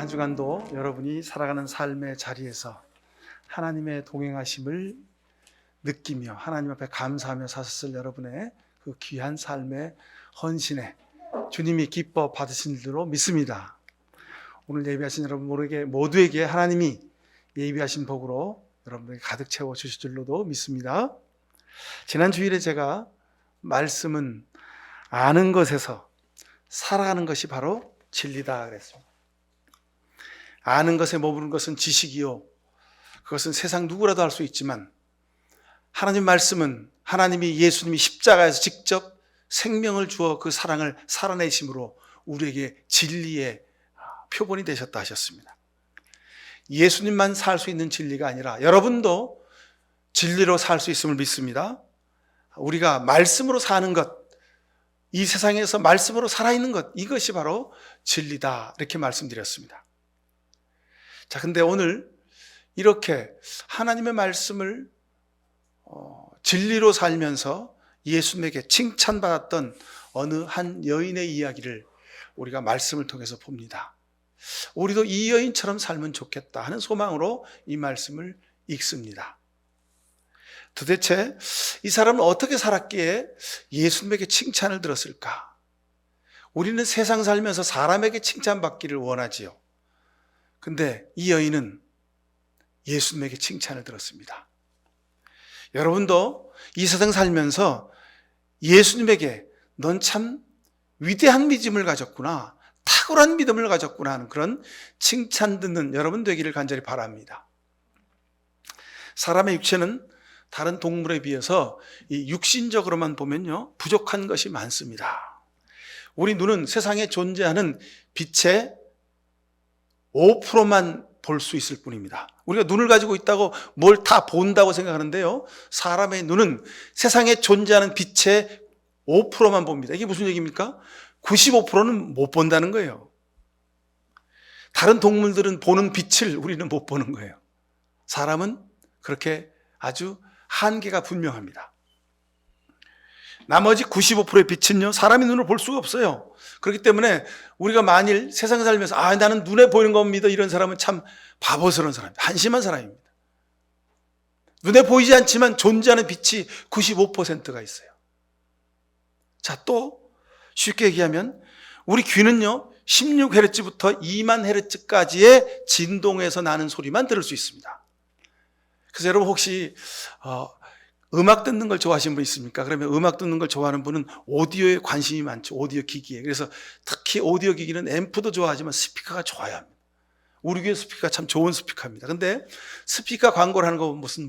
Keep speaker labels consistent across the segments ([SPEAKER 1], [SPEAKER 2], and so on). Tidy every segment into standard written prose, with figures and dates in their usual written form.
[SPEAKER 1] 한 주간도 여러분이 살아가는 삶의 자리에서 하나님의 동행하심을 느끼며 하나님 앞에 감사하며 사셨을 여러분의 그 귀한 삶의 헌신에 주님이 기뻐 받으신 줄로 믿습니다. 오늘 예비하신 여러분 모두에게 하나님이 예비하신 복으로 여러분에게 가득 채워 주실 줄로도 믿습니다. 지난 주일에 제가 말씀은 아는 것에서 살아가는 것이 바로 진리다 그랬습니다. 아는 것에 머무는 것은 지식이요, 그것은 세상 누구라도 할 수 있지만 하나님 말씀은 하나님이 예수님이 십자가에서 직접 생명을 주어 그 사랑을 살아내심으로 우리에게 진리의 표본이 되셨다 하셨습니다. 예수님만 살 수 있는 진리가 아니라 여러분도 진리로 살 수 있음을 믿습니다. 우리가 말씀으로 사는 것, 이 세상에서 말씀으로 살아있는 것, 이것이 바로 진리다 이렇게 말씀드렸습니다. 자, 근데 오늘 이렇게 하나님의 말씀을 진리로 살면서 예수님에게 칭찬받았던 어느 한 여인의 이야기를 우리가 말씀을 통해서 봅니다. 우리도 이 여인처럼 살면 좋겠다 하는 소망으로 이 말씀을 읽습니다. 도대체 이 사람은 어떻게 살았기에 예수님에게 칭찬을 들었을까? 우리는 세상 살면서 사람에게 칭찬받기를 원하지요. 근데 이 여인은 예수님에게 칭찬을 들었습니다. 여러분도 이 세상 살면서 예수님에게 넌 참 위대한 믿음을 가졌구나, 탁월한 믿음을 가졌구나 하는 그런 칭찬 듣는 여러분 되기를 간절히 바랍니다. 사람의 육체는 다른 동물에 비해서 이 육신적으로만 보면요, 부족한 것이 많습니다. 우리 눈은 세상에 존재하는 빛의 5%만 볼 수 있을 뿐입니다. 우리가 눈을 가지고 있다고 뭘 다 본다고 생각하는데요, 사람의 눈은 세상에 존재하는 빛의 5%만 봅니다. 이게 무슨 얘기입니까? 95%는 못 본다는 거예요. 다른 동물들은 보는 빛을 우리는 못 보는 거예요. 사람은 그렇게 아주 한계가 분명합니다. 나머지 95%의 빛은요, 사람의 눈으로 볼 수가 없어요. 그렇기 때문에 우리가 만일 세상 살면서 나는 눈에 보이는 겁니다, 이런 사람은 참 바보스러운 사람입니다. 한심한 사람입니다. 눈에 보이지 않지만 존재하는 빛이 95%가 있어요. 자, 또 쉽게 얘기하면 우리 귀는요, 16Hz부터 20,000Hz까지의 진동에서 나는 소리만 들을 수 있습니다. 그래서 여러분 혹시 음악 듣는 걸 좋아하시는 분 있습니까? 그러면 음악 듣는 걸 좋아하는 분은 오디오에 관심이 많죠. 오디오 기기에. 그래서 특히 오디오 기기는 앰프도 좋아하지만 스피커가 좋아야 합니다. 우리 교회 스피커가 참 좋은 스피커입니다. 근데 스피커 광고를 하는 거 무슨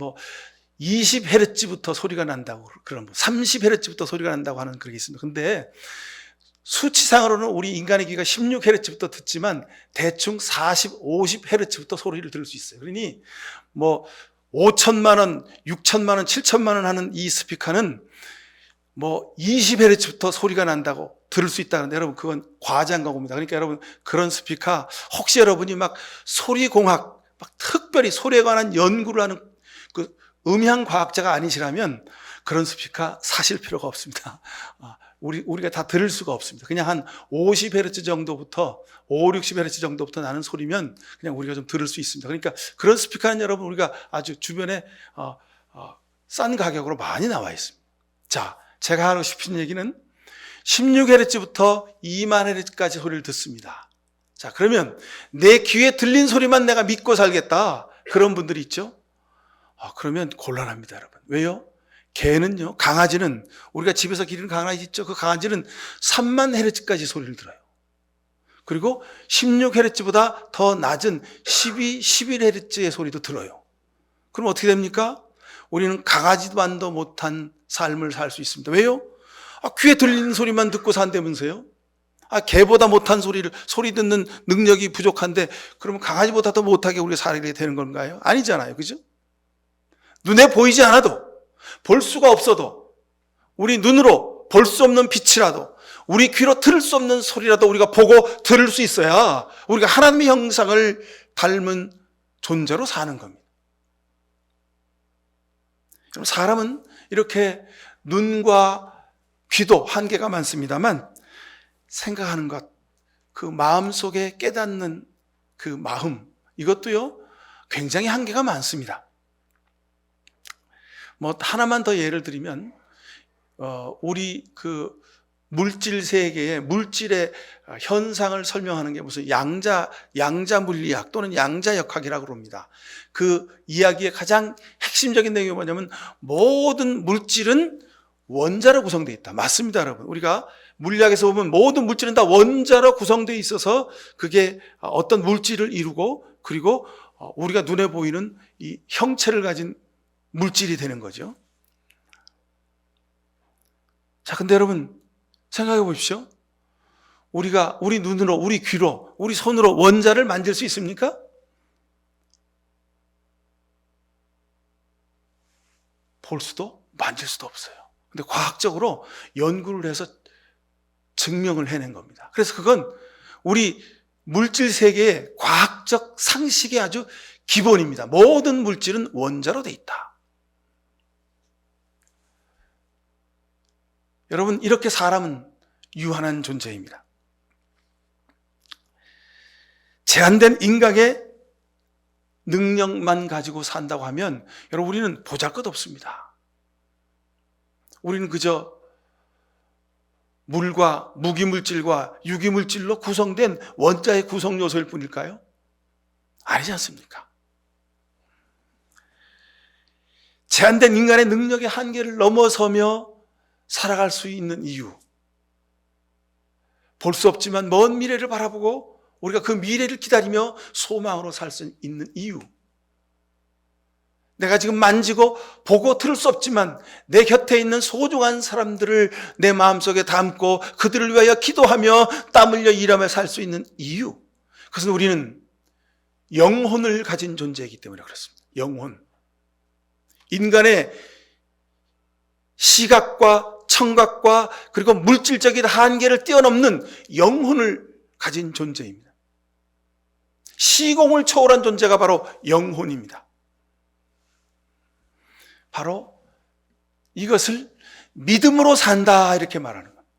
[SPEAKER 1] 20Hz부터 소리가 난다고, 그런 30Hz부터 소리가 난다고 하는 그런 게 있습니다. 근데 수치상으로는 우리 인간의 귀가 16Hz부터 듣지만 대충 40, 50Hz부터 소리를 들을 수 있어요. 그러니 5천만 원, 6천만 원, 7천만 원 하는 이 스피커는 20Hz부터 소리가 난다고 들을 수 있다는데, 여러분 그건 과장한 겁니다. 그러니까 여러분 그런 스피커, 혹시 여러분이 소리공학, 특별히 소리에 관한 연구를 하는 그 음향 과학자가 아니시라면 그런 스피커 사실 필요가 없습니다. 우리가 다 들을 수가 없습니다. 그냥 한 50Hz 정도부터 60Hz 정도부터 나는 소리면 그냥 우리가 좀 들을 수 있습니다. 그러니까 그런 스피커는 여러분 우리가 아주 주변에 싼 가격으로 많이 나와 있습니다. 자, 제가 하고 싶은 얘기는 16Hz부터 20,000Hz까지 소리를 듣습니다. 자, 그러면 내 귀에 들린 소리만 내가 믿고 살겠다, 그런 분들이 있죠. 그러면 곤란합니다, 여러분. 왜요? 개는요, 강아지는, 우리가 집에서 기르는 강아지 있죠? 그 강아지는 30,000Hz까지 소리를 들어요. 그리고 16Hz보다 더 낮은 12, 11Hz의 소리도 들어요. 그럼 어떻게 됩니까? 우리는 강아지만도 못한 삶을 살 수 있습니다. 왜요? 귀에 들리는 소리만 듣고 산다면서요? 개보다 못한 소리 듣는 능력이 부족한데 그러면 강아지보다 더 못하게 우리가 살게 되는 건가요? 아니잖아요. 그죠? 눈에 보이지 않아도, 볼 수가 없어도, 우리 눈으로 볼 수 없는 빛이라도, 우리 귀로 들을 수 없는 소리라도 우리가 보고 들을 수 있어야 우리가 하나님의 형상을 닮은 존재로 사는 겁니다. 그럼 사람은 이렇게 눈과 귀도 한계가 많습니다만 생각하는 것, 그 마음속에 깨닫는 그 마음, 이것도요 굉장히 한계가 많습니다. 뭐 하나만 더 예를 들면 우리 그 물질 세계의 물질의 현상을 설명하는 게 무슨 양자 물리학 또는 양자역학이라고 합니다. 그 이야기의 가장 핵심적인 내용이 뭐냐면 모든 물질은 원자로 구성되어 있다. 맞습니다, 여러분. 우리가 물리학에서 보면 모든 물질은 다 원자로 구성되어 있어서 그게 어떤 물질을 이루고 그리고 우리가 눈에 보이는 이 형체를 가진 물질이 되는 거죠. 자, 근데 여러분 생각해 보십시오. 우리가 우리 눈으로, 우리 귀로, 우리 손으로 원자를 만질 수 있습니까? 볼 수도 만질 수도 없어요. 근데 과학적으로 연구를 해서 증명을 해낸 겁니다. 그래서 그건 우리 물질 세계의 과학적 상식의 아주 기본입니다. 모든 물질은 원자로 돼 있다. 여러분, 이렇게 사람은 유한한 존재입니다. 제한된 인간의 능력만 가지고 산다고 하면 여러분, 우리는 보잘것없습니다. 우리는 그저 물과 무기물질과 유기물질로 구성된 원자의 구성요소일 뿐일까요? 아니지 않습니까? 제한된 인간의 능력의 한계를 넘어서며 살아갈 수 있는 이유, 볼 수 없지만 먼 미래를 바라보고 우리가 그 미래를 기다리며 소망으로 살 수 있는 이유, 내가 지금 만지고 보고 들을 수 없지만 내 곁에 있는 소중한 사람들을 내 마음속에 담고 그들을 위하여 기도하며 땀 흘려 일하며 살 수 있는 이유, 그것은 우리는 영혼을 가진 존재이기 때문에 그렇습니다. 영혼, 인간의 시각과 청각과 그리고 물질적인 한계를 뛰어넘는 영혼을 가진 존재입니다. 시공을 초월한 존재가 바로 영혼입니다. 바로 이것을 믿음으로 산다 이렇게 말하는 겁니다.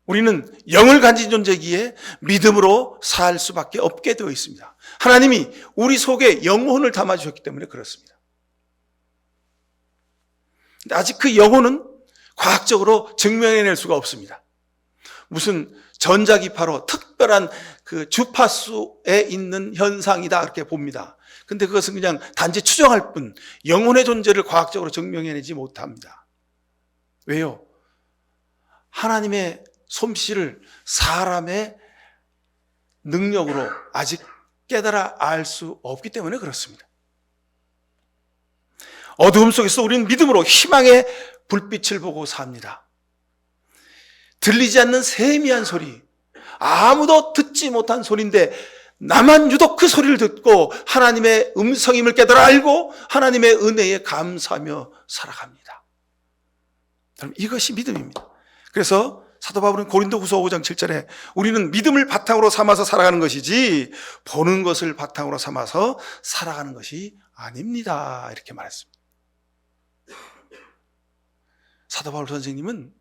[SPEAKER 1] 우리는 영을 가진 존재이기에 믿음으로 살 수밖에 없게 되어 있습니다. 하나님이 우리 속에 영혼을 담아주셨기 때문에 그렇습니다. 아직 그 영혼은 과학적으로 증명해낼 수가 없습니다. 무슨 전자기파로 특별한 그 주파수에 있는 현상이다 이렇게 봅니다. 근데 그것은 그냥 단지 추정할 뿐 영혼의 존재를 과학적으로 증명해내지 못합니다. 왜요? 하나님의 솜씨를 사람의 능력으로 아직 깨달아 알 수 없기 때문에 그렇습니다. 어두움 속에서 우리는 믿음으로 희망의 불빛을 보고 삽니다. 들리지 않는 세미한 소리, 아무도 듣지 못한 소리인데 나만 유독 그 소리를 듣고 하나님의 음성임을 깨달아 알고 하나님의 은혜에 감사하며 살아갑니다. 이것이 믿음입니다. 그래서 사도 바울은 고린도후서 5장 7절에 우리는 믿음을 바탕으로 삼아서 살아가는 것이지 보는 것을 바탕으로 삼아서 살아가는 것이 아닙니다. 이렇게 말했습니다. 사도 바울 선생님은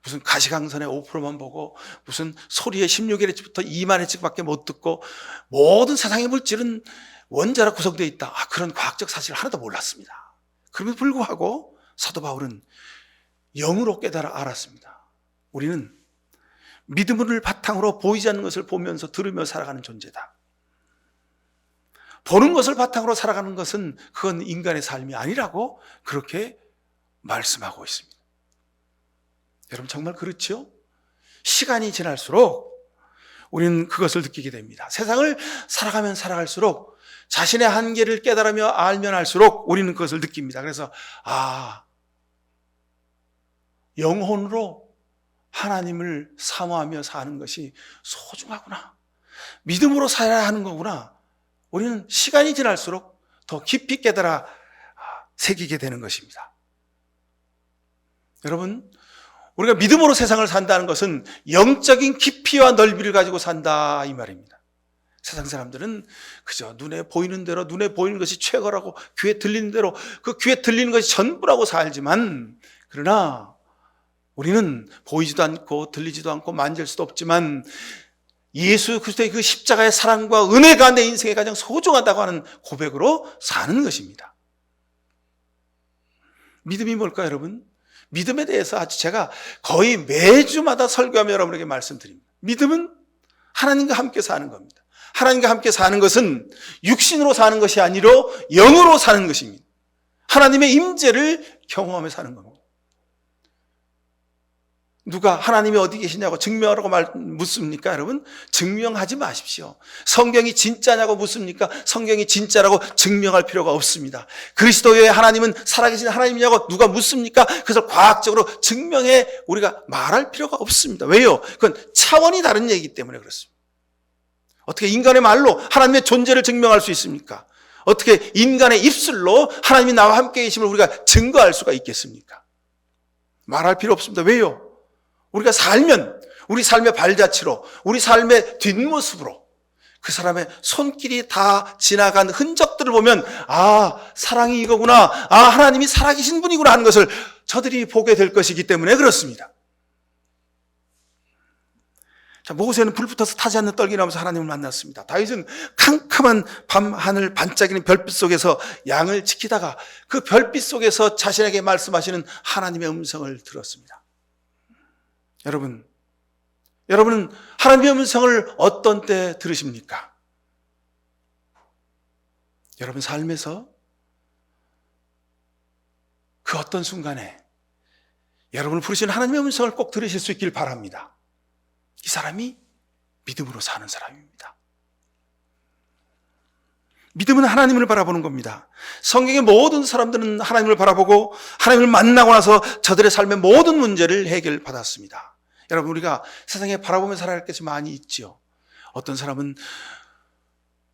[SPEAKER 1] 무슨 가시광선의 5%만 보고 무슨 소리의 16Hz부터 2만Hz밖에 못 듣고 모든 세상의 물질은 원자로 구성되어 있다. 그런 과학적 사실을 하나도 몰랐습니다. 그럼에도 불구하고 사도 바울은 영으로 깨달아 알았습니다. 우리는 믿음을 바탕으로 보이지 않는 것을 보면서 들으며 살아가는 존재다. 보는 것을 바탕으로 살아가는 것은 그건 인간의 삶이 아니라고 그렇게 말씀하고 있습니다. 여러분 정말 그렇죠? 시간이 지날수록 우리는 그것을 느끼게 됩니다. 세상을 살아가면 살아갈수록 자신의 한계를 깨달으며 알면 알수록 우리는 그것을 느낍니다. 그래서 영혼으로 하나님을 사모하며 사는 것이 소중하구나. 믿음으로 살아야 하는 거구나. 우리는 시간이 지날수록 더 깊이 깨달아 새기게 되는 것입니다. 여러분, 우리가 믿음으로 세상을 산다는 것은 영적인 깊이와 넓이를 가지고 산다 이 말입니다. 세상 사람들은 그저 눈에 보이는 대로, 눈에 보이는 것이 최고라고, 귀에 들리는 대로 그 귀에 들리는 것이 전부라고 살지만, 그러나 우리는 보이지도 않고 들리지도 않고 만질 수도 없지만 예수 그리스도의 그 십자가의 사랑과 은혜가 내 인생에 가장 소중하다고 하는 고백으로 사는 것입니다. 믿음이 뭘까요, 여러분? 믿음에 대해서 아주 제가 거의 매주마다 설교하며 여러분에게 말씀드립니다. 믿음은 하나님과 함께 사는 겁니다. 하나님과 함께 사는 것은 육신으로 사는 것이 아니라 영으로 사는 것입니다. 하나님의 임재를 경험하며 사는 겁니다. 누가 하나님이 어디 계시냐고 증명하라고 묻습니까, 여러분? 증명하지 마십시오. 성경이 진짜냐고 묻습니까? 성경이 진짜라고 증명할 필요가 없습니다. 그리스도의 하나님은 살아계신 하나님이냐고 누가 묻습니까? 그래서 과학적으로 증명해 우리가 말할 필요가 없습니다. 왜요? 그건 차원이 다른 얘기이기 때문에 그렇습니다. 어떻게 인간의 말로 하나님의 존재를 증명할 수 있습니까? 어떻게 인간의 입술로 하나님이 나와 함께 계심을 우리가 증거할 수가 있겠습니까? 말할 필요 없습니다. 왜요? 우리가 살면 우리 삶의 발자취로, 우리 삶의 뒷모습으로 그 사람의 손길이 다 지나간 흔적들을 보면 사랑이 이거구나, 하나님이 살아계신 분이구나 하는 것을 저들이 보게 될 것이기 때문에 그렇습니다. 자, 모세는 불 붙어서 타지 않는 떨기나무에서 하나님을 만났습니다. 다윗은 캄캄한 밤 하늘 반짝이는 별빛 속에서 양을 지키다가 그 별빛 속에서 자신에게 말씀하시는 하나님의 음성을 들었습니다. 여러분은 하나님의 음성을 어떤 때 들으십니까? 여러분 삶에서 그 어떤 순간에 여러분을 부르시는 하나님의 음성을 꼭 들으실 수 있길 바랍니다. 이 사람이 믿음으로 사는 사람입니다. 믿음은 하나님을 바라보는 겁니다. 성경의 모든 사람들은 하나님을 바라보고 하나님을 만나고 나서 저들의 삶의 모든 문제를 해결받았습니다. 여러분, 우리가 세상에 바라보며 살아야 할 것이 많이 있죠. 어떤 사람은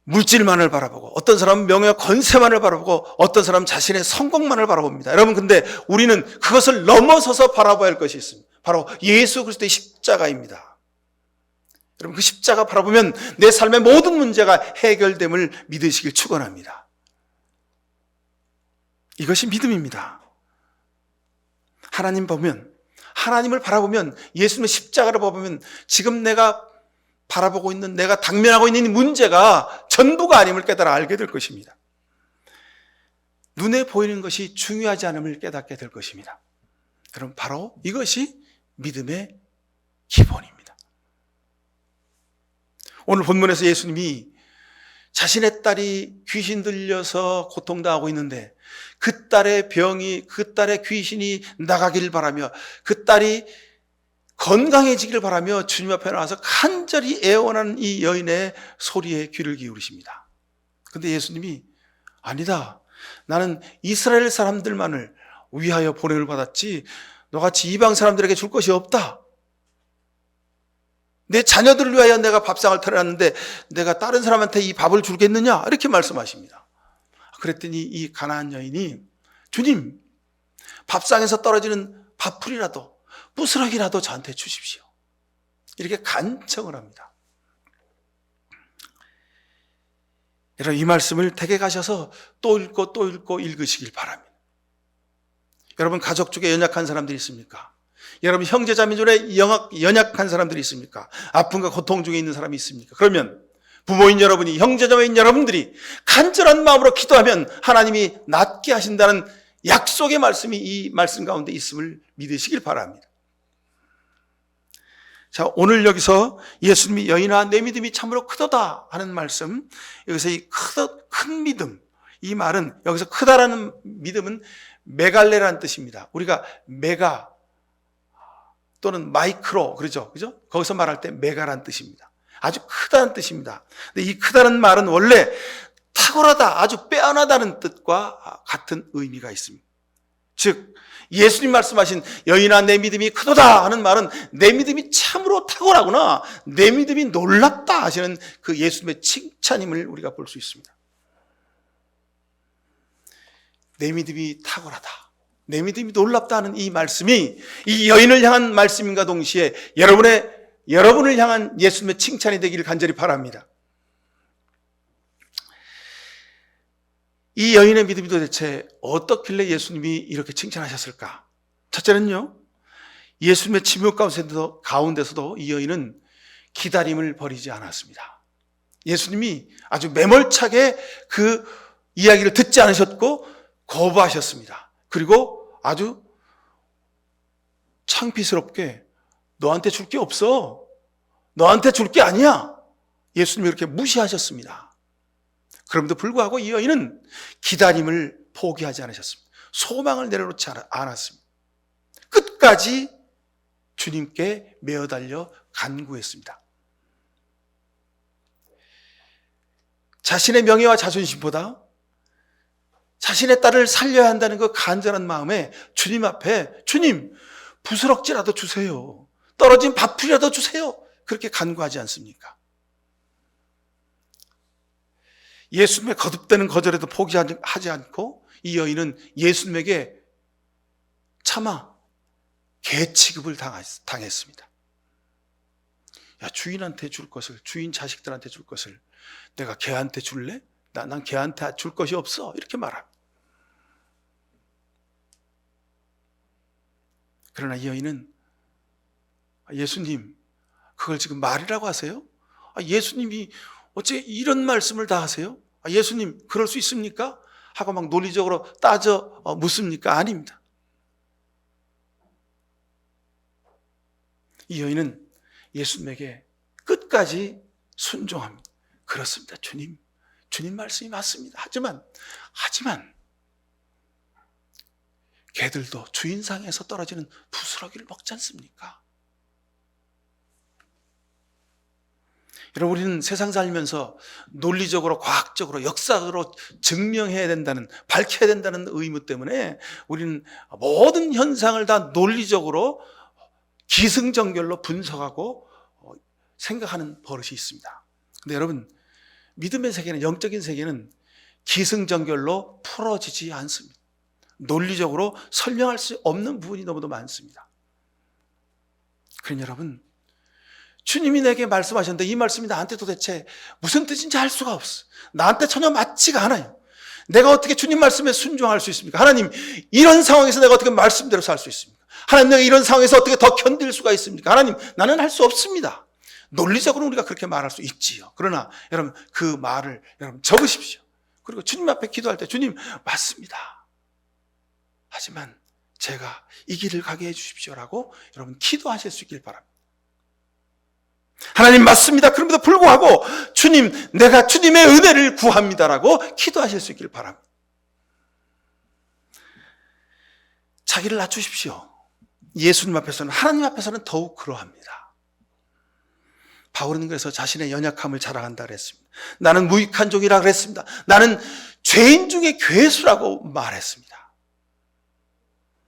[SPEAKER 1] 물질만을 바라보고, 어떤 사람은 명예와 권세만을 바라보고, 어떤 사람은 자신의 성공만을 바라봅니다. 여러분, 근데 우리는 그것을 넘어서서 바라봐야 할 것이 있습니다. 바로 예수 그리스도의 십자가입니다. 여러분, 그 십자가 바라보면 내 삶의 모든 문제가 해결됨을 믿으시길 축원합니다. 이것이 믿음입니다. 하나님을 바라보면, 예수님의 십자가를 바라보면 지금 내가 바라보고 있는, 내가 당면하고 있는 이 문제가 전부가 아님을 깨달아 알게 될 것입니다. 눈에 보이는 것이 중요하지 않음을 깨닫게 될 것입니다. 여러분, 바로 이것이 믿음의 기본입니다. 오늘 본문에서 예수님이 자신의 딸이 귀신 들려서 고통당하고 있는데 그 딸의 귀신이 나가길 바라며 그 딸이 건강해지길 바라며 주님 앞에 나와서 간절히 애원하는 이 여인의 소리에 귀를 기울이십니다. 그런데 예수님이 아니다, 나는 이스라엘 사람들만을 위하여 보냄을 받았지 너같이 이방 사람들에게 줄 것이 없다. 내 자녀들을 위하여 내가 밥상을 차려놨는데 내가 다른 사람한테 이 밥을 주겠느냐? 이렇게 말씀하십니다. 그랬더니 이 가나안 여인이 주님, 밥상에서 떨어지는 밥풀이라도 부스러기라도 저한테 주십시오. 이렇게 간청을 합니다. 여러분, 이 말씀을 댁에 가셔서 또 읽고 읽으시길 바랍니다. 여러분, 가족 중에 연약한 사람들이 있습니까? 여러분, 형제자매 중에 연약한 사람들이 있습니까? 아픔과 고통 중에 있는 사람이 있습니까? 그러면 부모인 여러분이, 형제자매인 여러분들이 간절한 마음으로 기도하면 하나님이 낫게 하신다는 약속의 말씀이 이 말씀 가운데 있음을 믿으시길 바랍니다. 자, 오늘 여기서 예수님이 여인아 내 믿음이 참으로 크도다 하는 말씀, 여기서 이 큰 믿음, 이 말은 여기서 크다라는 믿음은 메갈레라는 뜻입니다. 우리가 메가 또는 마이크로 그러죠, 그죠? 거기서 말할 때 메가라는 뜻입니다. 아주 크다는 뜻입니다. 근데 이 크다는 말은 원래 탁월하다, 아주 빼어나다는 뜻과 같은 의미가 있습니다. 즉 예수님 말씀하신 여인아 내 믿음이 크도다 하는 말은 내 믿음이 참으로 탁월하구나, 내 믿음이 놀랍다 하시는 그 예수님의 칭찬임을 우리가 볼 수 있습니다. 내 믿음이 탁월하다, 내 믿음이 놀랍다는 이 말씀이 이 여인을 향한 말씀인가 동시에 여러분을 향한 예수님의 칭찬이 되기를 간절히 바랍니다. 이 여인의 믿음이 도대체 어떻길래 예수님이 이렇게 기다림을 버리지 않았습니다. 예수님이 아주 매몰차게 그 이야기를 듣지 않으셨고 거부하셨습니다. 그리고 아주 창피스럽게 너한테 줄 게 없어. 너한테 줄 게 아니야. 예수님이 그렇게 무시하셨습니다. 그럼에도 불구하고 이 여인은 기다림을 포기하지 않으셨습니다. 소망을 내려놓지 않았습니다. 끝까지 주님께 매어달려 간구했습니다. 자신의 명예와 자존심보다 자신의 딸을 살려야 한다는 그 간절한 마음에 주님 앞에 주님 부스럭지라도 주세요. 떨어진 밥풀이라도 주세요. 그렇게 간구하지 않습니까? 예수님의 거듭되는 거절에도 포기하지 않고 이 여인은 예수님에게 차마 개 취급을 당했습니다. 야, 주인한테 줄 것을, 주인 자식들한테 줄 것을 내가 개한테 줄래? 난 개한테 줄 것이 없어. 이렇게 말합니다. 그러나 이 여인은 예수님, 그걸 지금 말이라고 하세요? 예수님이 어째 이런 말씀을 다 하세요? 예수님, 그럴 수 있습니까? 하고 막 논리적으로 따져 묻습니까? 아닙니다. 이 여인은 예수님에게 끝까지 순종합니다. 그렇습니다. 주님 말씀이 맞습니다. 하지만 개들도 주인상에서 떨어지는 부스러기를 먹지 않습니까? 여러분, 우리는 세상 살면서 논리적으로, 과학적으로, 역사적으로 증명해야 된다는, 밝혀야 된다는 의무 때문에 우리는 모든 현상을 다 논리적으로 기승전결로 분석하고 생각하는 버릇이 있습니다. 근데 여러분, 믿음의 세계는, 영적인 세계는 기승전결로 풀어지지 않습니다. 논리적으로 설명할 수 없는 부분이 너무도 많습니다. 그러니 여러분, 주님이 내게 말씀하셨는데 이 말씀이 나한테 도대체 무슨 뜻인지 알 수가 없어. 나한테 전혀 맞지가 않아요. 내가 어떻게 주님 말씀에 순종할 수 있습니까? 하나님, 이런 상황에서 내가 어떻게 말씀대로 살 수 있습니까? 하나님, 내가 이런 상황에서 어떻게 더 견딜 수가 있습니까? 하나님, 나는 할 수 없습니다. 논리적으로 우리가 그렇게 말할 수 있지요. 그러나 여러분, 그 말을 여러분 적으십시오. 그리고 주님 앞에 기도할 때 주님, 맞습니다. 하지만 제가 이 길을 가게 해주십시오라고 여러분 기도하실 수 있길 바랍니다. 하나님, 맞습니다. 그럼에도 불구하고 주님, 내가 주님의 은혜를 구합니다라고 기도하실 수 있길 바랍니다. 자기를 낮추십시오. 예수님 앞에서는, 하나님 앞에서는 더욱 그러합니다. 바울은 그래서 자신의 연약함을 자랑한다 그랬습니다. 나는 무익한 종이라 그랬습니다. 나는 죄인 중에 괴수라고 말했습니다.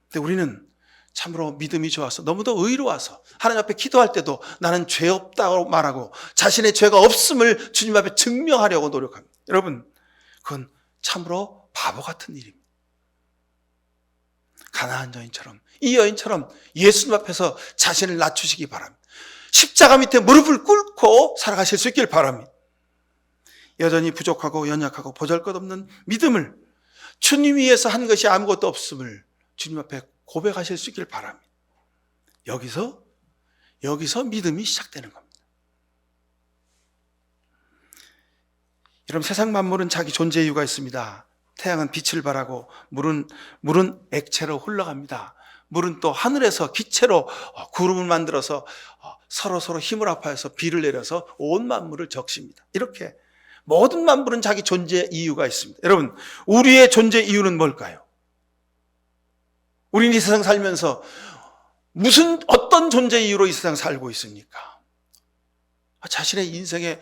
[SPEAKER 1] 근데 우리는 참으로 믿음이 좋아서, 너무도 의로워서 하나님 앞에 기도할 때도 나는 죄 없다고 말하고 자신의 죄가 없음을 주님 앞에 증명하려고 노력합니다. 여러분, 그건 참으로 바보 같은 일입니다. 가나안 여인처럼, 이 여인처럼 예수님 앞에서 자신을 낮추시기 바랍니다. 십자가 밑에 무릎을 꿇고 살아가실 수 있길 바랍니다. 여전히 부족하고 연약하고 보잘것없는 믿음을, 주님 위해서 한 것이 아무것도 없음을 주님 앞에 고백하실 수 있길 바랍니다. 여기서 믿음이 시작되는 겁니다. 여러분, 세상 만물은 자기 존재 이유가 있습니다. 태양은 빛을 발하고 물은 액체로 흘러갑니다. 물은 또 하늘에서 기체로 구름을 만들어서 서로 힘을 합하여서 비를 내려서 온 만물을 적십니다. 이렇게 모든 만물은 자기 존재 이유가 있습니다. 여러분, 우리의 존재 이유는 뭘까요? 우리는 이 세상 살면서 어떤 존재 이유로 이 세상 살고 있습니까? 자신의 인생의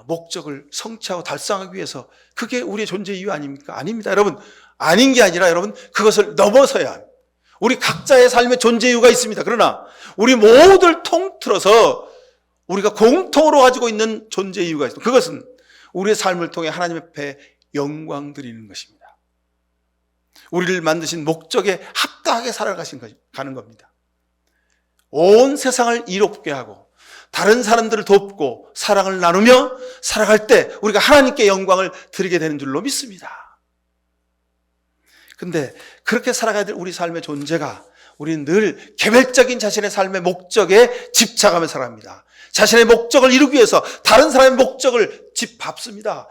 [SPEAKER 1] 목적을 성취하고 달성하기 위해서, 그게 우리의 존재 이유 아닙니까? 아닙니다. 여러분, 아닌 게 아니라 여러분, 그것을 넘어서야 합니다. 우리 각자의 삶의 존재 이유가 있습니다. 그러나 우리 모두를 통틀어서 우리가 공통으로 가지고 있는 존재 이유가 있습니다. 그것은 우리의 삶을 통해 하나님 앞에 영광 드리는 것입니다. 우리를 만드신 목적에 합당하게 살아가는 겁니다. 온 세상을 이롭게 하고 다른 사람들을 돕고 사랑을 나누며 살아갈 때 우리가 하나님께 영광을 드리게 되는 줄로 믿습니다. 근데 그렇게 살아가야 될 우리 삶의 존재가 우리는 늘 개별적인 자신의 삶의 목적에 집착하며 살아갑니다. 자신의 목적을 이루기 위해서 다른 사람의 목적을 짚밟습니다.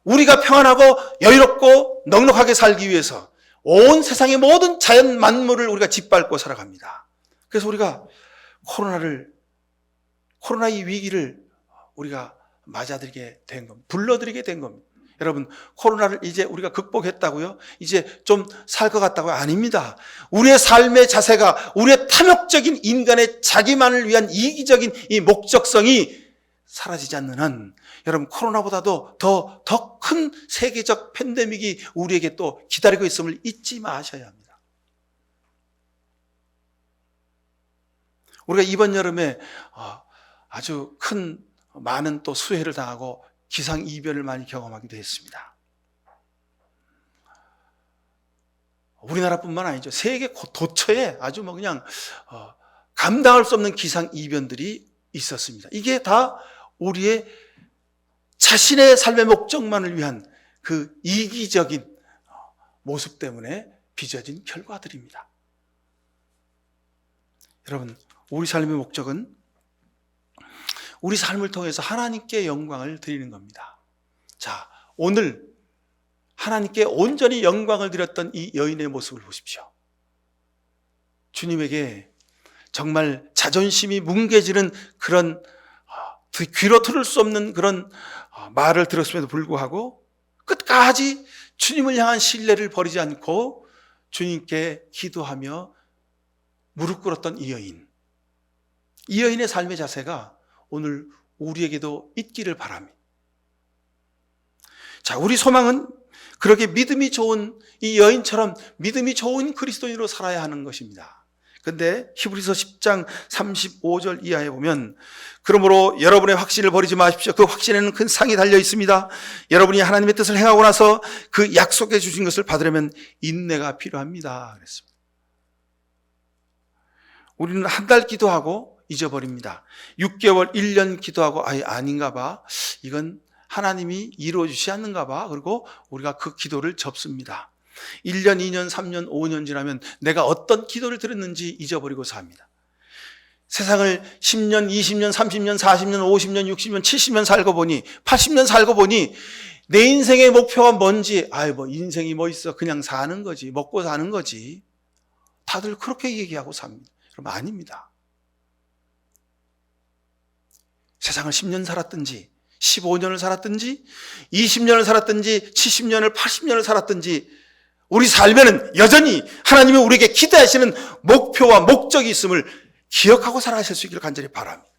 [SPEAKER 1] 우리가 평안하고 여유롭고 넉넉하게 살기 위해서 온 세상의 모든 자연 만물을 우리가 짓밟고 살아갑니다. 그래서 우리가 코로나의 위기를 우리가 맞아들이게 된 겁니다. 불러들이게 된 겁니다. 여러분, 코로나를 이제 우리가 극복했다고요? 이제 좀 살 것 같다고요? 아닙니다. 우리의 삶의 자세가 우리의 탐욕적인 인간의 자기만을 위한 이기적인 이 목적성이 사라지지 않는 한 여러분, 코로나보다도 더 큰 세계적 팬데믹이 우리에게 또 기다리고 있음을 잊지 마셔야 합니다. 우리가 이번 여름에 아주 많은 또 수해를 당하고 기상이변을 많이 경험하기도 했습니다. 우리나라뿐만 아니죠. 세계 도처에 아주 그냥 감당할 수 없는 기상이변들이 있었습니다. 이게 다 우리의 자신의 삶의 목적만을 위한 그 이기적인 모습 때문에 빚어진 결과들입니다. 여러분, 우리 삶의 목적은 우리 삶을 통해서 하나님께 영광을 드리는 겁니다. 자, 오늘 하나님께 온전히 영광을 드렸던 이 여인의 모습을 보십시오. 주님에게 정말 자존심이 뭉개지는 그런 귀로 들을 수 없는 그런 말을 들었음에도 불구하고 끝까지 주님을 향한 신뢰를 버리지 않고 주님께 기도하며 무릎 꿇었던 이 여인. 이 여인의 삶의 자세가 오늘 우리에게도 있기를 바랍니다. 자, 우리 소망은 그렇게 믿음이 좋은 이 여인처럼 믿음이 좋은 그리스도인으로 살아야 하는 것입니다. 근데 히브리서 10장 35절 이하에 보면 그러므로 여러분의 확신을 버리지 마십시오. 그 확신에는 큰 상이 달려 있습니다. 여러분이 하나님의 뜻을 행하고 나서 그 약속해 주신 것을 받으려면 인내가 필요합니다. 그랬습니다. 우리는 한 달 기도하고 잊어버립니다. 6개월, 1년 기도하고 아닌가 봐. 이건 하나님이 이루어 주시지 않는가 봐. 그리고 우리가 그 기도를 접습니다. 1년, 2년, 3년, 5년 지나면 내가 어떤 기도를 드렸는지 잊어버리고 삽니다. 세상을 10년, 20년, 30년, 40년, 50년, 60년, 70년 살고 보니 80년 살고 보니 내 인생의 목표가 뭔지 인생이 뭐 있어. 그냥 사는 거지. 먹고 사는 거지. 다들 그렇게 얘기하고 삽니다. 여러분, 아닙니다. 세상을 10년 살았든지 15년을 살았든지 20년을 살았든지 70년을 80년을 살았든지 우리 삶에는 여전히 하나님이 우리에게 기대하시는 목표와 목적이 있음을 기억하고 살아가실 수 있기를 간절히 바랍니다.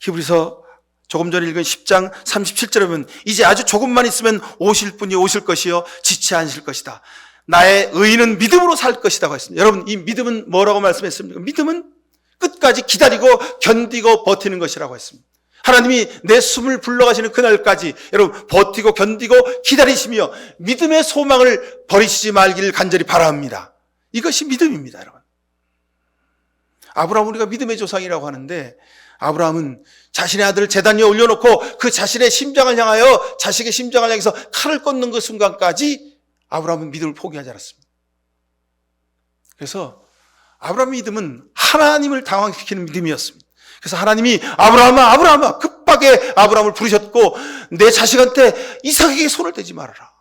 [SPEAKER 1] 히브리서 조금 전에 읽은 10장 37절에 보면 이제 아주 조금만 있으면 오실 분이 오실 것이요 지체 않으실 것이다. 나의 의인은 믿음으로 살 것이라고 했습니다. 여러분, 이 믿음은 뭐라고 말씀했습니까? 믿음은 끝까지 기다리고 견디고 버티는 것이라고 했습니다. 하나님이 내 숨을 불러가시는 그날까지 여러분 버티고 견디고 기다리시며 믿음의 소망을 버리시지 말기를 간절히 바랍니다. 이것이 믿음입니다, 여러분. 아브라함 우리가 믿음의 조상이라고 하는데 아브라함은 자신의 아들을 제단 위에 올려놓고 그 자신의 심장을 향하여 자식의 심장을 향해서 칼을 꽂는 그 순간까지 아브라함은 믿음을 포기하지 않았습니다. 그래서 아브라함의 믿음은 하나님을 당황시키는 믿음이었습니다. 그래서 하나님이 아브라함아 급하게 아브라함을 부르셨고 내 자식한테 이삭에게 손을 대지 말아라.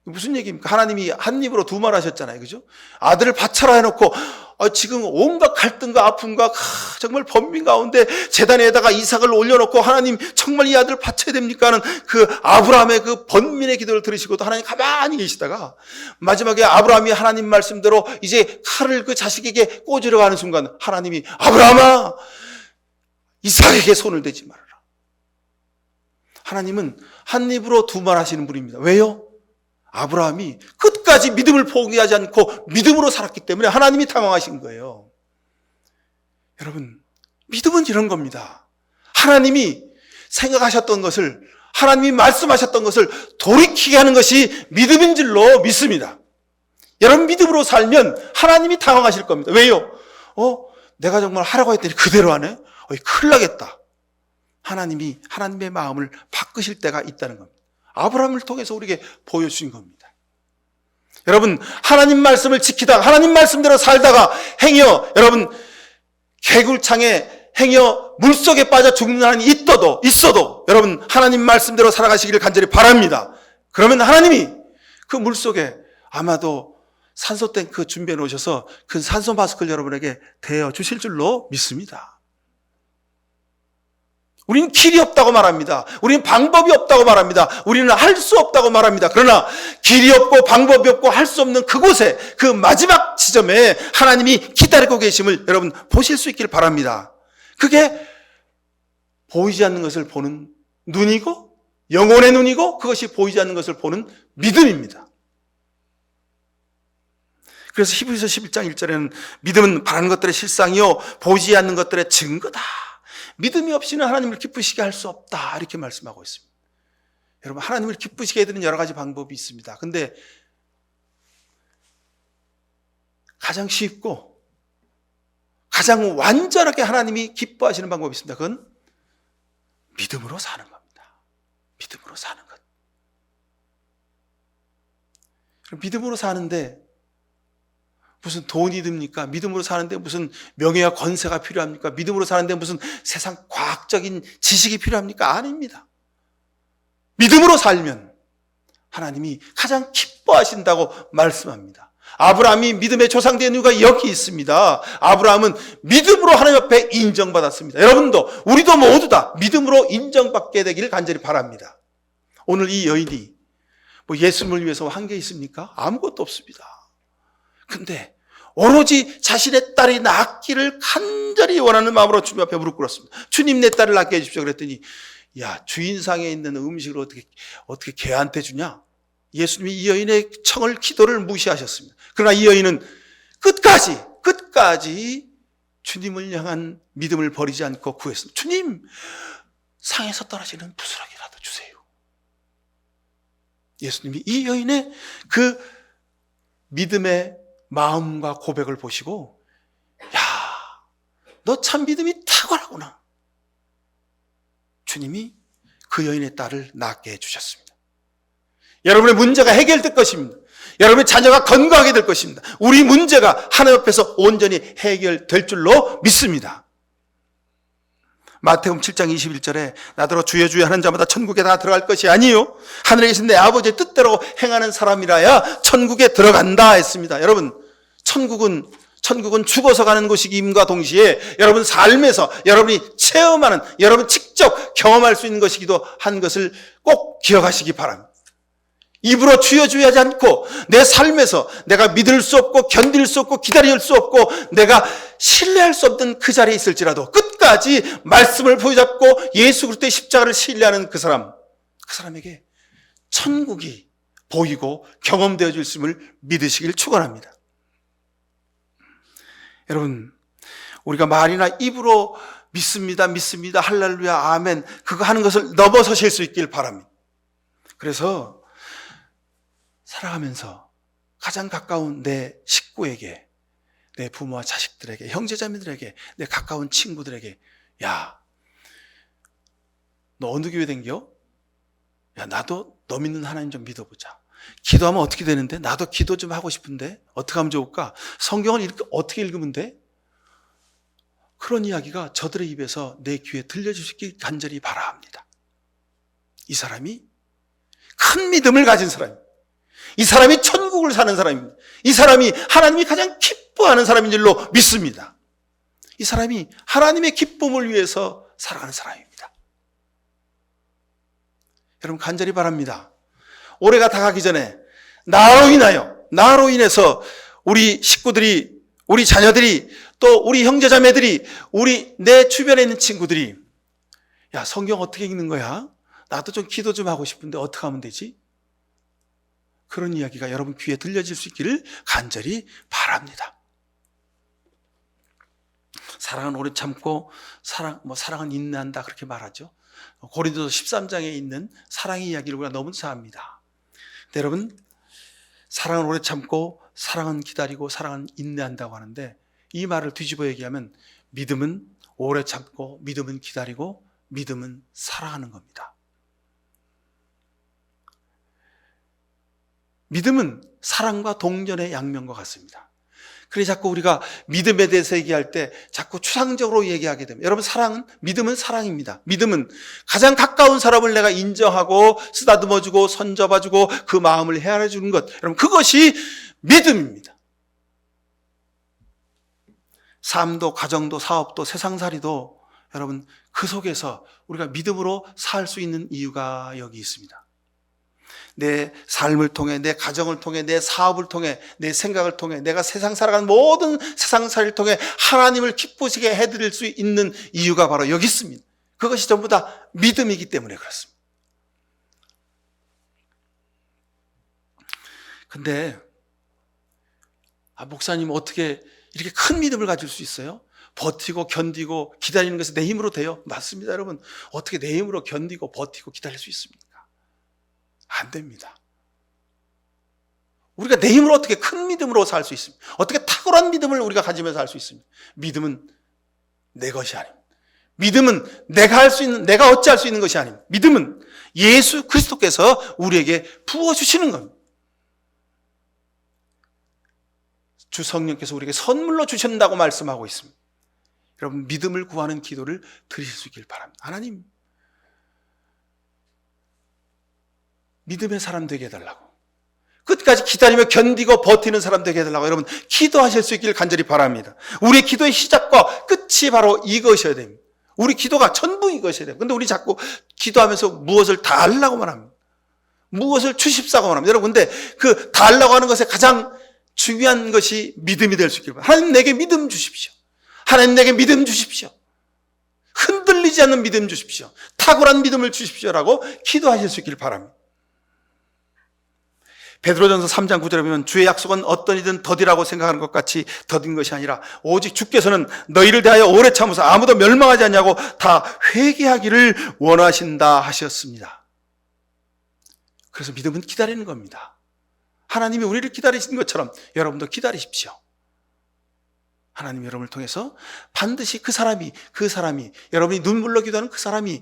[SPEAKER 1] 무슨 얘기입니까? 하나님이 한 입으로 두 말 하셨잖아요. 그죠? 아들을 바쳐라 해놓고 지금 온갖 갈등과 아픔과 정말 번민 가운데 제단에다가 이삭을 올려놓고 하나님 정말 이 아들을 바쳐야 됩니까? 하는 그 아브라함의 그 번민의 기도를 들으시고도 하나님 가만히 계시다가 마지막에 아브라함이 하나님 말씀대로 이제 칼을 그 자식에게 꽂으려 가는 순간 하나님이 아브라함아 이삭에게 손을 대지 말아라. 하나님은 한 입으로 두 말 하시는 분입니다. 왜요? 아브라함이 끝까지 믿음을 포기하지 않고 믿음으로 살았기 때문에 하나님이 당황하신 거예요. 여러분, 믿음은 이런 겁니다. 하나님이 생각하셨던 것을, 하나님이 말씀하셨던 것을 돌이키게 하는 것이 믿음인 줄로 믿습니다. 여러분, 믿음으로 살면 하나님이 당황하실 겁니다. 왜요? 내가 정말 하라고 했더니 그대로 하네? 큰일 나겠다. 하나님이 하나님의 마음을 바꾸실 때가 있다는 겁니다. 아브라함을 통해서 우리에게 보여주신 겁니다. 여러분, 하나님 말씀을 지키다가 하나님 말씀대로 살다가 행여 여러분 개굴창에 행여 물속에 빠져 죽는 한이 있어도 여러분 하나님 말씀대로 살아가시기를 간절히 바랍니다. 그러면 하나님이 그 물속에 아마도 산소 탱크 준비해 놓으셔서 그 산소 마스크를 여러분에게 대어 주실 줄로 믿습니다. 우리는 길이 없다고 말합니다. 우리는 방법이 없다고 말합니다. 우리는 할 수 없다고 말합니다. 그러나 길이 없고 방법이 없고 할 수 없는 그곳에 그 마지막 지점에 하나님이 기다리고 계심을 여러분 보실 수 있길 바랍니다. 그게 보이지 않는 것을 보는 눈이고 영혼의 눈이고 그것이 보이지 않는 것을 보는 믿음입니다. 그래서 히브리서 11장 1절에는 믿음은 바라는 것들의 실상이요 보이지 않는 것들의 증거다. 믿음이 없이는 하나님을 기쁘시게 할 수 없다. 이렇게 말씀하고 있습니다. 여러분, 하나님을 기쁘시게 해드리는 여러 가지 방법이 있습니다. 근데 가장 쉽고 가장 완전하게 하나님이 기뻐하시는 방법이 있습니다. 그건 믿음으로 사는 겁니다. 믿음으로 사는 것. 믿음으로 사는데 무슨 돈이 듭니까? 믿음으로 사는데 무슨 명예와 권세가 필요합니까? 믿음으로 사는데 무슨 세상 과학적인 지식이 필요합니까? 아닙니다. 믿음으로 살면 하나님이 가장 기뻐하신다고 말씀합니다. 아브라함이 믿음의 조상된 이유가 여기 있습니다. 아브라함은 믿음으로 하나님 앞에 인정받았습니다. 여러분도 우리도 모두 다 믿음으로 인정받게 되기를 간절히 바랍니다. 오늘 이 여인이 뭐 예수님을 위해서 한 게 있습니까? 아무것도 없습니다. 근데 오로지 자신의 딸이 낫기를 간절히 원하는 마음으로 주님 앞에 무릎 꿇었습니다. 주님, 내 딸을 낫게 해주십시오. 그랬더니 야, 주인상에 있는 음식을 어떻게 개한테 주냐? 예수님이 이 여인의 청을 기도를 무시하셨습니다. 그러나 이 여인은 끝까지 주님을 향한 믿음을 버리지 않고 구했습니다. 주님, 상에서 떨어지는 부스러기라도 주세요. 예수님이 이 여인의 그 믿음의 마음과 고백을 보시고, 야, 너 참 믿음이 탁월하구나. 주님이 그 여인의 딸을 낳게 해주셨습니다. 여러분의 문제가 해결될 것입니다. 여러분의 자녀가 건강하게 될 것입니다. 우리 문제가 하나님 앞에서 온전히 해결될 줄로 믿습니다. 마태복음 7장 21절에 나더러 주여 주여 하는 자마다 천국에 다 들어갈 것이 아니요 하늘에 계신 내 아버지의 뜻대로 행하는 사람이라야 천국에 들어간다 했습니다. 여러분, 천국은 죽어서 가는 곳이기임과 동시에 여러분 삶에서 여러분이 체험하는, 여러분 직접 경험할 수 있는 것이기도 한 것을 꼭 기억하시기 바랍니다. 입으로 주여 주여 하지 않고 내 삶에서 내가 믿을 수 없고 견딜 수 없고 기다릴 수 없고 내가 신뢰할 수 없는 그 자리에 있을지라도 끝까지 말씀을 보여잡고 예수 그리스도의 십자가를 신뢰하는 그 사람에게 천국이 보이고 경험되어질 수 있음을 믿으시길 축원합니다. 여러분, 우리가 말이나 입으로 믿습니다, 할렐루야, 아멘 그거 하는 것을 넘어서실 수 있길 바랍니다. 그래서 살아가면서 가장 가까운 내 식구에게, 내 부모와 자식들에게, 형제자매들에게, 내 가까운 친구들에게, 야, 너 어느 교회 댕겨? 야, 나도 너 믿는 하나님 좀 믿어보자. 기도하면 어떻게 되는데? 나도 기도 좀 하고 싶은데 어떻게 하면 좋을까? 성경을 어떻게 읽으면 돼? 그런 이야기가 저들의 입에서 내 귀에 들려주시길 간절히 바라합니다. 이 사람이 큰 믿음을 가진 사람입니다. 이 사람이 천국을 사는 사람입니다. 이 사람이 하나님이 가장 기뻐하는 사람인 줄로 믿습니다. 이 사람이 하나님의 기쁨을 위해서 살아가는 사람입니다. 여러분, 간절히 바랍니다. 올해가 다 가기 전에 나로 인해서 우리 식구들이, 우리 자녀들이, 또 우리 형제자매들이, 내 주변에 있는 친구들이, 야, 성경 어떻게 읽는 거야? 나도 좀 기도 좀 하고 싶은데 어떻게 하면 되지? 그런 이야기가 여러분 귀에 들려질 수 있기를 간절히 바랍니다. 사랑은 오래 참고 사랑은 인내한다 그렇게 말하죠. 고린도서 13장에 있는 사랑의 이야기를 우리가 너무 잘 압니다. 근데 여러분, 사랑은 오래 참고 사랑은 기다리고 사랑은 인내한다고 하는데 이 말을 뒤집어 얘기하면 믿음은 오래 참고 믿음은 기다리고 믿음은 사랑하는 겁니다. 믿음은 사랑과 동전의 양면과 같습니다. 그래서 자꾸 우리가 믿음에 대해서 얘기할 때 자꾸 추상적으로 얘기하게 됩니다. 여러분, 믿음은 사랑입니다. 믿음은 가장 가까운 사람을 내가 인정하고 쓰다듬어주고 손잡아주고 그 마음을 헤아려주는 것. 여러분, 그것이 믿음입니다. 삶도 가정도 사업도 세상살이도 여러분, 그 속에서 우리가 믿음으로 살 수 있는 이유가 여기 있습니다. 내 삶을 통해, 내 가정을 통해, 내 사업을 통해, 내 생각을 통해, 내가 세상 살아가는 모든 세상살이를 통해 하나님을 기쁘시게 해드릴 수 있는 이유가 바로 여기 있습니다. 그것이 전부 다 믿음이기 때문에 그렇습니다. 근데 목사님 어떻게 이렇게 큰 믿음을 가질 수 있어요? 버티고 견디고 기다리는 것이 내 힘으로 돼요? 맞습니다, 여러분. 어떻게 내 힘으로 견디고 버티고 기다릴 수 있습니까? 안 됩니다. 우리가 내 힘으로 어떻게 큰 믿음으로 살 수 있습니까? 어떻게 탁월한 믿음을 우리가 가지면서 살 수 있습니까? 믿음은 내 것이 아닙니다. 믿음은 내가 어찌할 수 있는 것이 아닙니다. 믿음은 예수 그리스도께서 우리에게 부어주시는 겁니다. 주 성령께서 우리에게 선물로 주신다고 말씀하고 있습니다. 여러분, 믿음을 구하는 기도를 드리실 수 있길 바랍니다. 하나님, 믿음의 사람 되게 해달라고, 끝까지 기다리며 견디고 버티는 사람 되게 해달라고 여러분 기도하실 수 있길 간절히 바랍니다. 우리의 기도의 시작과 끝이 바로 이것이어야 됩니다. 우리 기도가 전부 이것이어야 됩니다. 근데 우리 자꾸 기도하면서 무엇을 달라고만 합니다. 무엇을 주십사고만 합니다. 여러분, 근데 그 달라고 하는 것에 가장 중요한 것이 믿음이 될 수 있길 바랍니다. 하나님, 내게 믿음 주십시오. 하나님, 내게 믿음 주십시오. 흔들리지 않는 믿음 주십시오. 탁월한 믿음을 주십시오라고 기도하실 수 있길 바랍니다. 베드로전서 3장 9절에 보면 주의 약속은 어떤 이든 더디라고 생각하는 것 같이 더딘 것이 아니라 오직 주께서는 너희를 대하여 오래 참으사 아무도 멸망하지 않냐고 다 회개하기를 원하신다 하셨습니다. 그래서 믿음은 기다리는 겁니다. 하나님이 우리를 기다리시는 것처럼 여러분도 기다리십시오. 하나님이 여러분을 통해서 반드시 그 사람이 여러분이 눈물로 기도하는 그 사람이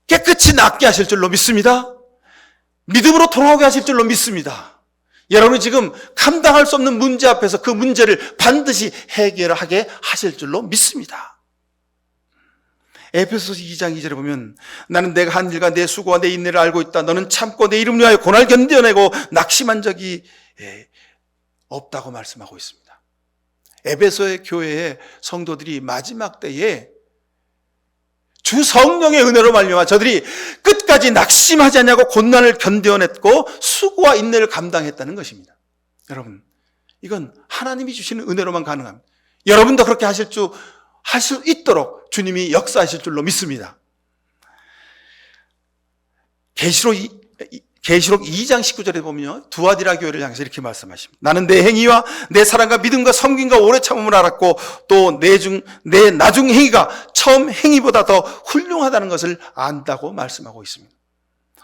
[SPEAKER 1] 깨끗이 낫게 하실 줄로 믿습니다. 믿음으로 돌아오게 하실 줄로 믿습니다. 여러분이 지금 감당할 수 없는 문제 앞에서 그 문제를 반드시 해결하게 하실 줄로 믿습니다. 에베소서 2장 2절에 보면 나는 내가 한 일과 내 수고와 내 인내를 알고 있다. 너는 참고 내 이름을 위하여 고난을 견뎌내고 낙심한 적이 없다고 말씀하고 있습니다. 에베소의 교회의 성도들이 마지막 때에 주 성령의 은혜로 말미암아 저들이 끝까지 낙심하지 않냐고 고난을 견뎌냈고 수고와 인내를 감당했다는 것입니다. 여러분, 이건 하나님이 주시는 은혜로만 가능합니다. 여러분도 그렇게 할 수 있도록 주님이 역사하실 줄로 믿습니다. 계시록 2장 19절에 보면요, 두아디라 교회를 향해서 이렇게 말씀하십니다. 나는 내 행위와 내 사랑과 믿음과 섬김과 오래 참음을 알았고 또 내 나중 행위가 처음 행위보다 더 훌륭하다는 것을 안다고 말씀하고 있습니다.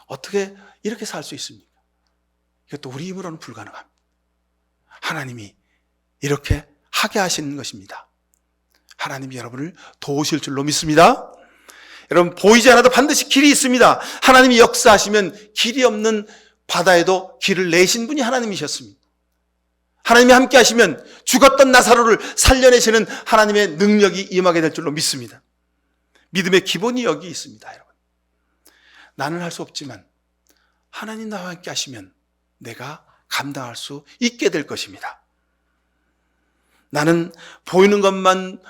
[SPEAKER 1] 어떻게 이렇게 살 수 있습니까? 이것도 우리 힘으로는 불가능합니다. 하나님이 이렇게 하게 하시는 것입니다. 하나님이 여러분을 도우실 줄로 믿습니다. 여러분, 보이지 않아도 반드시 길이 있습니다. 하나님이 역사하시면 길이 없는 바다에도 길을 내신 분이 하나님이셨습니다. 하나님이 함께 하시면 죽었던 나사로를 살려내시는 하나님의 능력이 임하게 될 줄로 믿습니다. 믿음의 기본이 여기 있습니다, 여러분. 나는 할 수 없지만 하나님 나와 함께 하시면 내가 감당할 수 있게 될 것입니다. 나는 보이는 것만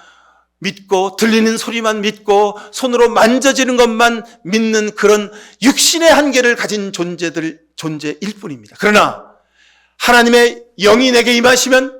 [SPEAKER 1] 믿고 들리는 소리만 믿고 손으로 만져지는 것만 믿는 그런 육신의 한계를 가진 존재일 뿐입니다. 그러나 하나님의 영이 내게 임하시면,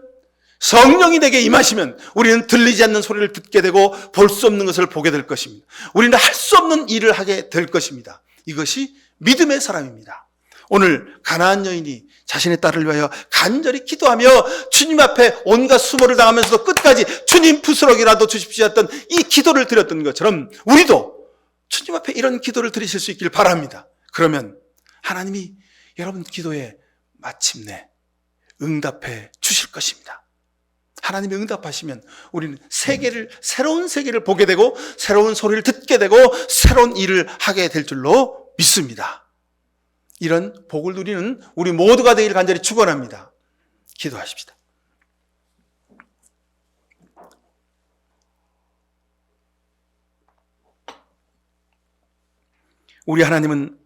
[SPEAKER 1] 성령이 내게 임하시면 우리는 들리지 않는 소리를 듣게 되고 볼 수 없는 것을 보게 될 것입니다. 우리는 할 수 없는 일을 하게 될 것입니다. 이것이 믿음의 사람입니다. 오늘 가나안 여인이 자신의 딸을 위하여 간절히 기도하며 주님 앞에 온갖 수모를 당하면서도 끝까지 주님 부스러기라도 주십시오 했던 이 기도를 드렸던 것처럼 우리도 주님 앞에 이런 기도를 드리실 수 있길 바랍니다. 그러면 하나님이 여러분 기도에 마침내 응답해 주실 것입니다. 하나님이 응답하시면 우리는 새로운 세계를 보게 되고 새로운 소리를 듣게 되고 새로운 일을 하게 될 줄로 믿습니다. 이런 복을 누리는 우리 모두가 되기를 간절히 축원합니다. 기도하십시다. 우리 하나님은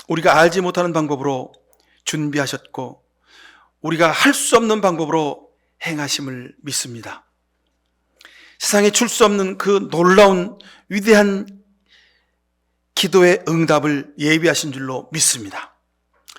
[SPEAKER 1] 우리가 알지 못하는 방법으로 준비하셨고 우리가 할 수 없는 방법으로 행하심을 믿습니다. 세상에 줄 수 없는 그 놀라운 위대한 기도의 응답을 예비하신 줄로 믿습니다.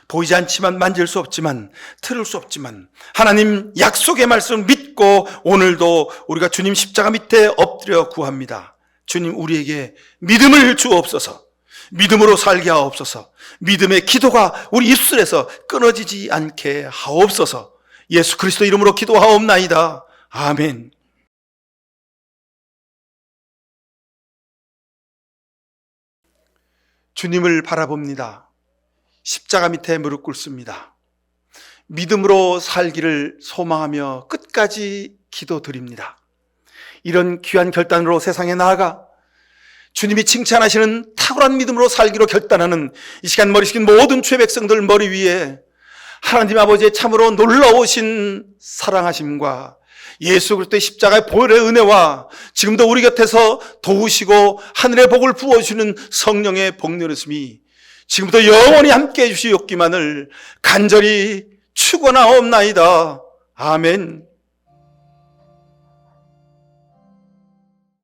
[SPEAKER 1] 보이지 않지만, 만질 수 없지만, 들을 수 없지만 하나님 약속의 말씀을 믿고 오늘도 우리가 주님 십자가 밑에 엎드려 구합니다. 주님, 우리에게 믿음을 주옵소서. 믿음으로 살게 하옵소서. 믿음의 기도가 우리 입술에서 끊어지지 않게 하옵소서. 예수 그리스도 이름으로 기도하옵나이다. 아멘. 주님을 바라봅니다. 십자가 밑에 무릎 꿇습니다. 믿음으로 살기를 소망하며 끝까지 기도드립니다. 이런 귀한 결단으로 세상에 나아가 주님이 칭찬하시는 탁월한 믿음으로 살기로 결단하는 이 시간 머리 숙인 모든 죄 백성들 머리 위에 하나님 아버지의 참으로 놀라우신 사랑하심과 예수 그리스도의 십자가의 보혈의 은혜와 지금도 우리 곁에서 도우시고 하늘의 복을 부어주시는 성령의 복렬하심이 지금부터 영원히 함께해 주시옵기만을 간절히 축원하옵나이다. 아멘.